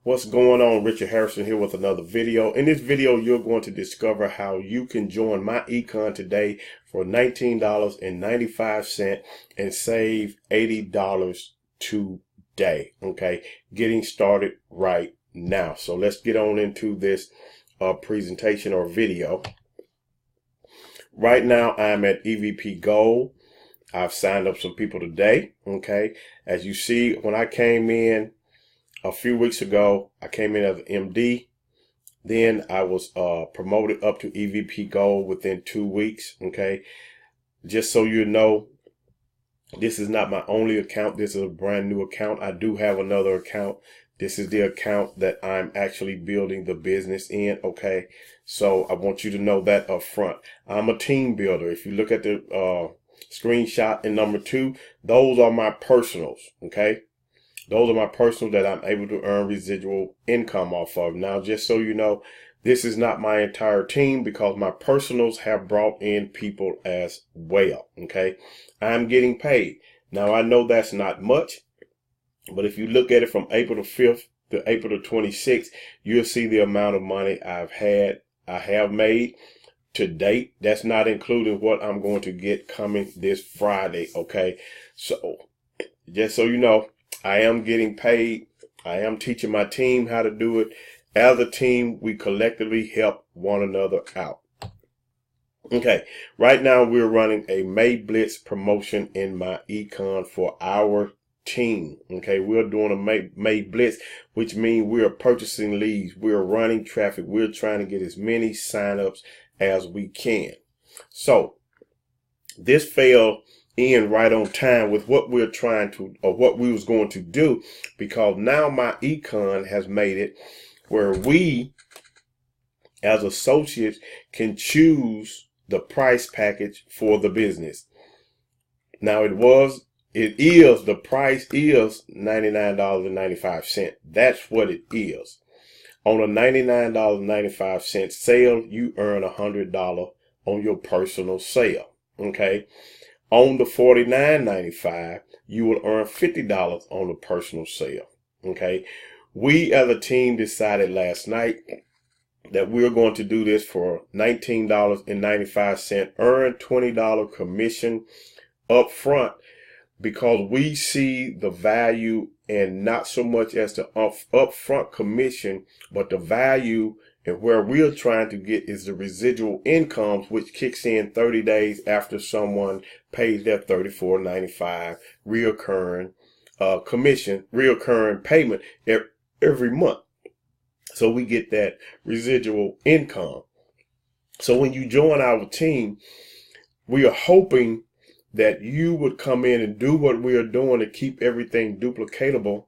What's going on? Richard Hairston here with another video. In this video, you're going to discover how you can join MyEcon today for $19.95 and save $80 today. Okay, getting started right now. So let's get on into this presentation or video. Right now, I'm at EVP Gold. I've signed up some people today. Okay, as you see, when I came in a few weeks ago, I came in as an MD. Then I was promoted up to EVP Gold within 2 weeks. Okay, just so you know, this is not my only account. This is a brand new account. I do have another account. This is the account that I'm actually building the business in. Okay, so I want you to know that up front. I'm a team builder. If you look at the screenshot in number 2, those are my personals. Okay, those are my personals that I'm able to earn residual income off of. Now, just so you know, this is not my entire team because my personals have brought in people as well. Okay, I'm getting paid. Now, I know that's not much, but if you look at it from April the 5th to April the 26th, you'll see the amount of money I have made to date. That's not including what I'm going to get coming this Friday. Okay, so just so you know, I am getting paid. I am teaching my team how to do it. As a team, we collectively help one another out. Okay, right now we're running a May Blitz promotion in MyEcon for our team. Okay, we're doing a May Blitz, which means we're purchasing leads. We're running traffic. We're trying to get as many signups as we can. So this fell in right on time with what we're trying to, or what we was going to do, because now MyEcon has made it where we as associates can choose the price package for the business. Now the price is $99.95. That's what it is. On a $99.95 sale, you earn $100 on your personal sale. Okay. On the $49.95, you will earn $50 on the personal sale. Okay. We as a team decided last night that we're going to do this for $19.95, earn $20 commission up front, because we see the value, and not so much as the upfront commission, but the value, and where we're trying to get is the residual incomes, which kicks in 30 days after someone pays their $34.95 reoccurring commission, reoccurring payment every month. So we get that residual income. So when you join our team, we are hoping that you would come in and do what we are doing to keep everything duplicatable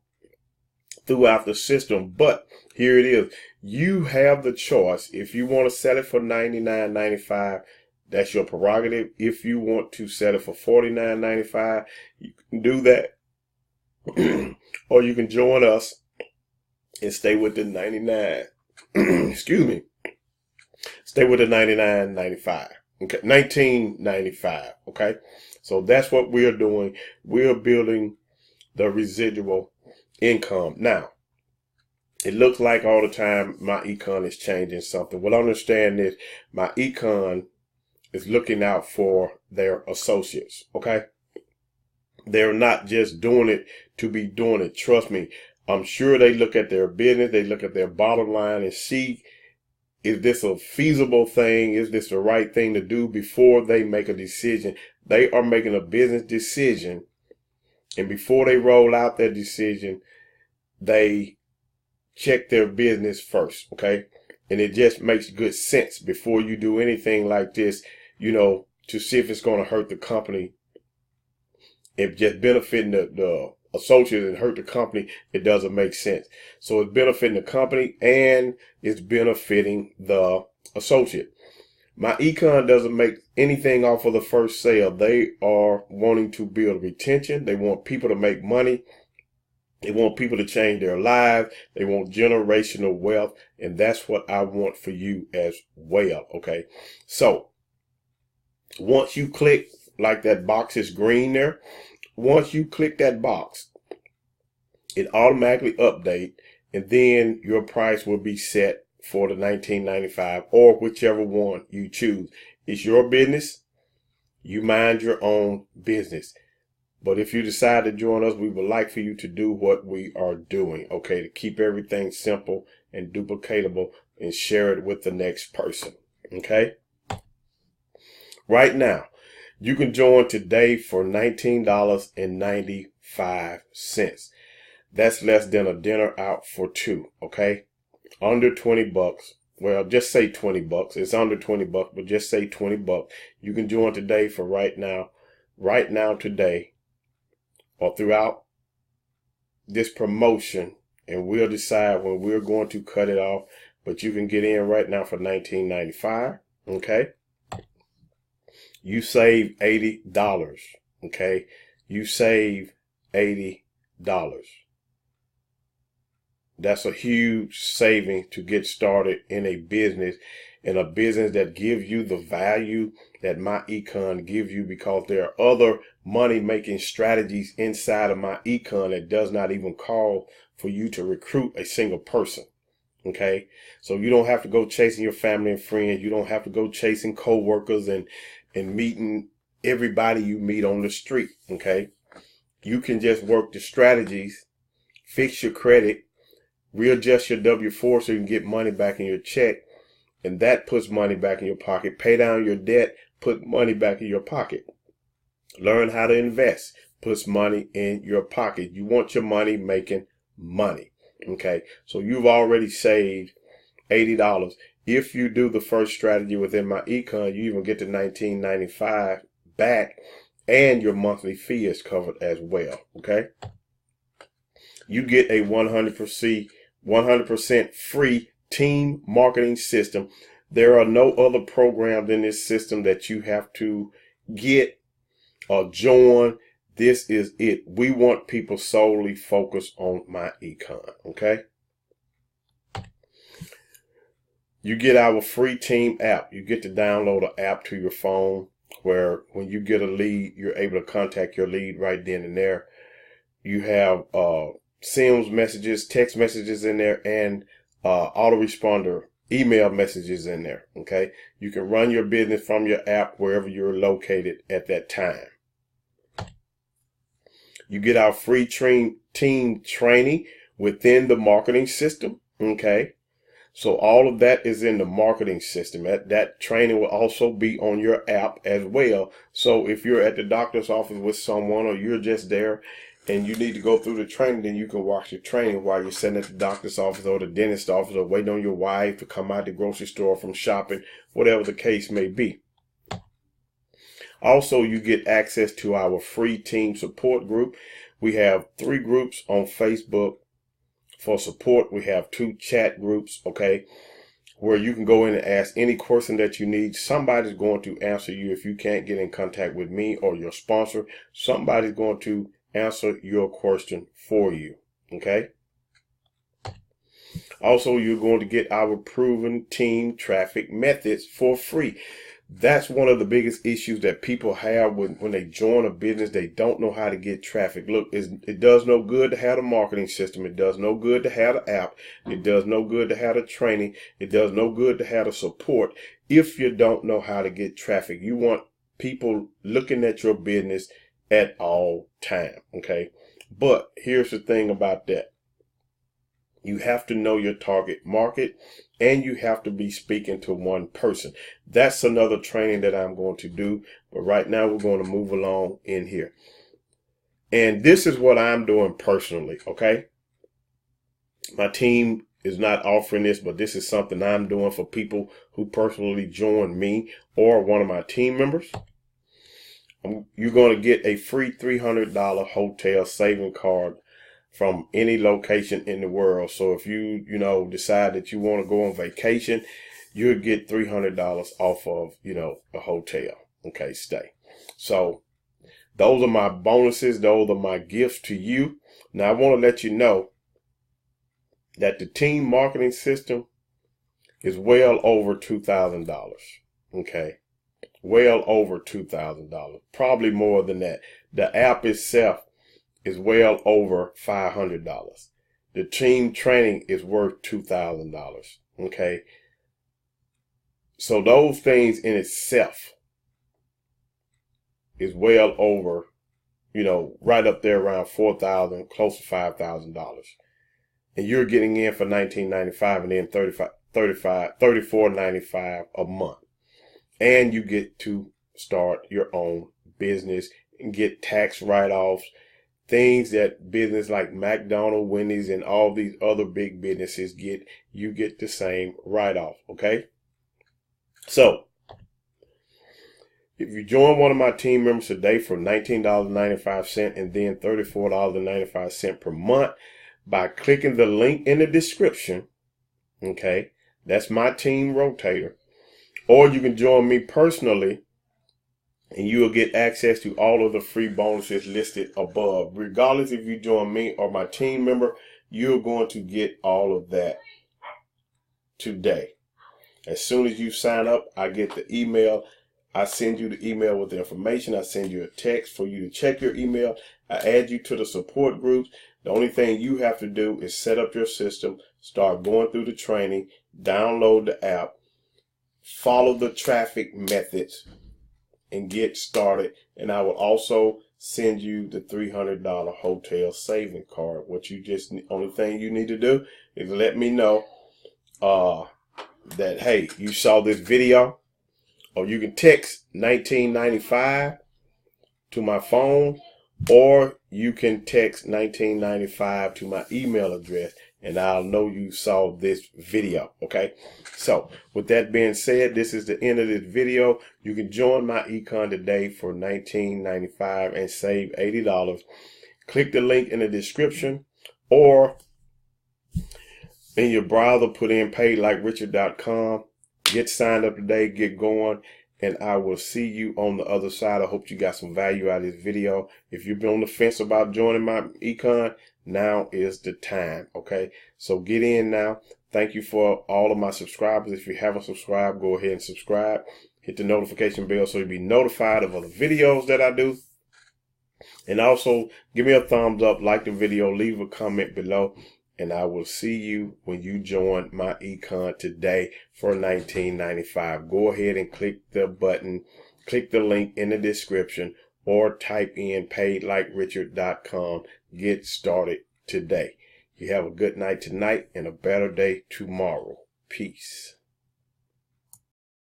throughout the system. But here it is. You have the choice. If you want to sell it for $99.95, that's your prerogative. If you want to sell it for $49.95, you can do that. Or you can join us and stay with the 99. Excuse me. Stay with the $99.95. Okay, $19.95. Okay, so that's what we're doing. We're building the residual income. Now, it looks like all the time MyEcon is changing something. Well, understand this: MyEcon is looking out for their associates. Okay, they're not just doing it to be doing it. Trust me. I'm sure they look at their business, they look at their bottom line and see, is this a feasible thing? Is this the right thing to do before they make a decision? They are making a business decision, and before they roll out their decision, they check their business first, okay? And it just makes good sense before you do anything like this, you know, to see if it's going to hurt the company. If just benefiting the associates and hurt the company, it doesn't make sense. So it's benefiting the company and it's benefiting the associate. MyEcon doesn't make anything off of the first sale. They are wanting to build retention. They want people to make money. They want people to change their lives. They want generational wealth. And that's what I want for you as well. Okay. So once you click, like that box is green there, once you click that box, it automatically updates and then your price will be set for the $19.95 or whichever one you choose. It's your business. You mind your own business. But if you decide to join us, we would like for you to do what we are doing, okay, to keep everything simple and duplicatable and share it with the next person, okay? Right now, you can join today for $19.95. That's less than a dinner out for two, okay? Under 20 bucks. Well, just say 20 bucks. It's under 20 bucks, but just say 20 bucks. You can join today for right now today, or throughout this promotion, and we'll decide when we're going to cut it off. But you can get in right now for $19.95, okay? You save $80, okay? You save $80. That's a huge saving to get started in a business that gives you the value that MyEcon gives you, because there are other money-making strategies inside of MyEcon that does not even call for you to recruit a single person. Okay, so you don't have to go chasing your family and friends. You don't have to go chasing co-workers and meeting everybody you meet on the street. Okay, you can just work the strategies, fix your credit, readjust your W-4 so you can get money back in your check, and that puts money back in your pocket. Pay down your debt, put money back in your pocket. Learn how to invest, puts money in your pocket. You want your money making money. Okay, so you've already saved $80. If you do the first strategy within MyEcon, you even get the $19.95 back, and your monthly fee is covered as well. Okay, you get a 100% free team marketing system. There are no other programs in this system that you have to get or join. This is it. We want people solely focused on MyEcon, okay? You get our free team app. You get to download an app to your phone where when you get a lead, you're able to contact your lead right then and there. You have SIMS messages, text messages in there, and autoresponder email messages in there, okay? You can run your business from your app wherever you're located at that time. You get our free team training within the marketing system, okay? So all of that is in the marketing system. That training will also be on your app as well. So if you're at the doctor's office with someone, or you're just there and you need to go through the training, then you can watch the training while you're sitting at the doctor's office or the dentist's office, or waiting on your wife to come out the grocery store from shopping, whatever the case may be. Also, you get access to our free team support group. We have 3 groups on Facebook for support. We have 2 chat groups, okay, where you can go in and ask any question that you need. Somebody's going to answer you. If you can't get in contact with me or your sponsor, somebody's going to answer your question for you, okay? Also, you're going to get our proven team traffic methods for free. That's one of the biggest issues that people have when they join a business. They don't know how to get traffic. Look, it does no good to have a marketing system. It does no good to have an app. It does no good to have a training. It does no good to have a support if you don't know how to get traffic. You want people looking at your business at all time, okay? But here's the thing about that. You have to know your target market, and you have to be speaking to one person. That's another training that I'm going to do. But right now we're going to move along in here. And this is what I'm doing personally, okay? My team is not offering this, but this is something I'm doing for people who personally join me or one of my team members. You're going to get a free $300 hotel saving card from any location in the world. So if you decide that you want to go on vacation, you'll get $300 off of, a hotel, okay, stay. So those are my bonuses. Those are my gifts to you. Now I want to let you know that the team marketing system is well over $2,000, okay? Well over $2,000, probably more than that. The app itself is well over $500. The team training is worth $2,000. Okay. So those things in itself is well over, right up there around $4,000, close to $5,000. And you're getting in for $19.95 and then $34.95 a month. And you get to start your own business and get tax write-offs, things that business like McDonald's, Wendy's, and all these other big businesses get. You get the same write-off, okay? So, if you join one of my team members today for $19.95 and then $34.95 per month by clicking the link in the description, okay, that's my team rotator. Or you can join me personally and you will get access to all of the free bonuses listed above. Regardless if you join me or my team member, you're going to get all of that today. As soon as you sign up, I get the email. I send you the email with the information. I send you a text for you to check your email. I add you to the support groups. The only thing you have to do is set up your system, start going through the training, download the app, follow the traffic methods, and get started. And I will also send you the $300 hotel saving card. Only thing you need to do is let me know that, hey, you saw this video. Or you can text $19.95 to my phone, or you can text $19.95 to my email address, and I'll know you saw this video. Okay. So with that being said, this is the end of this video. You can join MyEcon today for $19.95 and save $80. Click the link in the description, or in your browser, put in paylikerichard.com. Get signed up today, get going, and I will see you on the other side. I hope you got some value out of this video. If you've been on the fence about joining MyEcon, now is the time, okay? So get in now. Thank you for all of my subscribers. If you haven't subscribed, go ahead and subscribe. Hit the notification bell so you'll be notified of other videos that I do. And also, give me a thumbs up, like the video, leave a comment below. And I will see you when you join MyEcon today for $19.95. Go ahead and click the button, click the link in the description, or type in paylikerichard.com. Get started today. You have a good night tonight and a better day tomorrow. Peace.